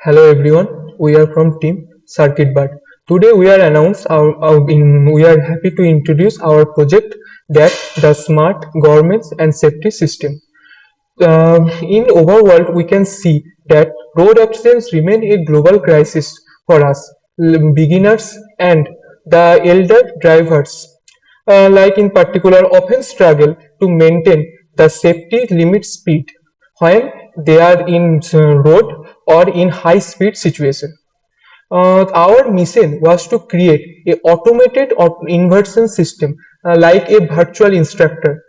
Hello everyone, we are from Team Circuit Bud. Today we are we are happy to introduce our project that the Smart Governments and Safety System. In overworld, we can see that road accidents remain a global crisis for us, beginners and the elder drivers. Like in particular, often struggle to maintain the safety limit speed when they are in road or in high speed situation. Our mission was to create a automated inversion system like a virtual instructor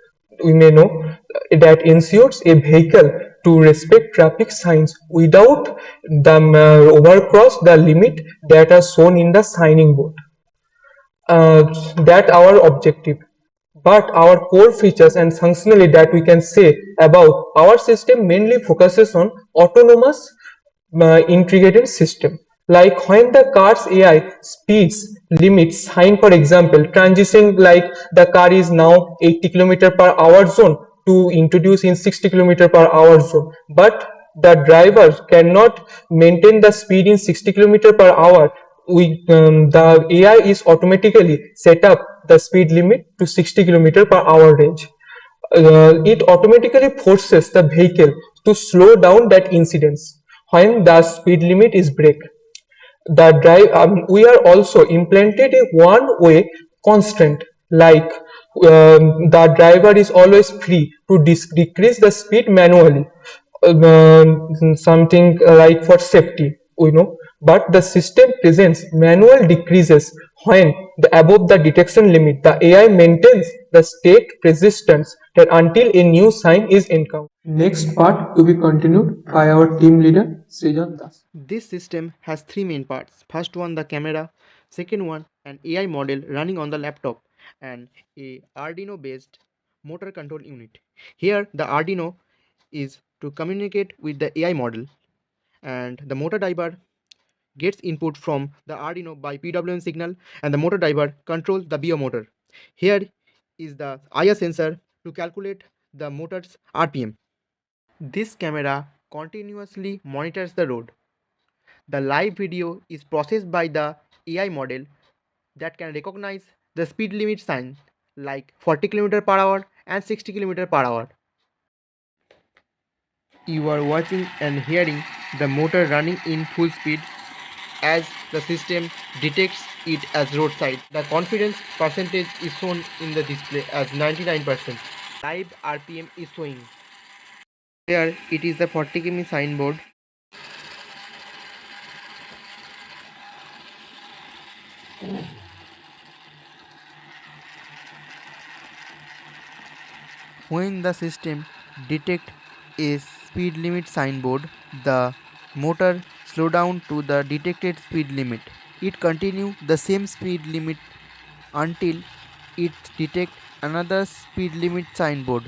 we may know that ensures a vehicle to respect traffic signs without them overcross the limit that are shown in the signing board. That our objective, but our core features and functionality that we can say about our system mainly focuses on autonomous integrated system, like when the car's AI speeds limits sign, for example transition, like the car is now 80 km per hour zone to introduce in 60 km per hour zone, but the driver cannot maintain the speed in 60 km per hour. The AI is automatically set up the speed limit to 60 km per hour range. It automatically forces the vehicle to slow down that incidence when the speed limit is break. We are also implemented a one-way constraint, like the driver is always free to decrease the speed manually, something like for safety, but the system presents manual decreases when above the detection limit. The AI maintains the state persistence that until a new sign is encountered. Next part to be continued by our team leader Srijan Das. This system has three main parts. First one, the camera. Second one, an AI model running on the laptop, and a Arduino based motor control unit. Here the Arduino is to communicate with the AI model, and the motor driver gets input from the Arduino by PWM signal, and the motor driver controls the BO motor. Here is the IR sensor to calculate the motor's RPM. This camera continuously monitors the road. The live video is processed by the AI model that can recognize the speed limit sign like 40 km per hour and 60 km per hour. You are watching and hearing the motor running in full speed as the system detects it as roadside. The confidence percentage is shown in the display as 99%. Live RPM is showing. Here it is the 40 km signboard. When the system detects a speed limit signboard, the motor slow down to the detected speed limit. It continue the same speed limit until it detects another speed limit signboard.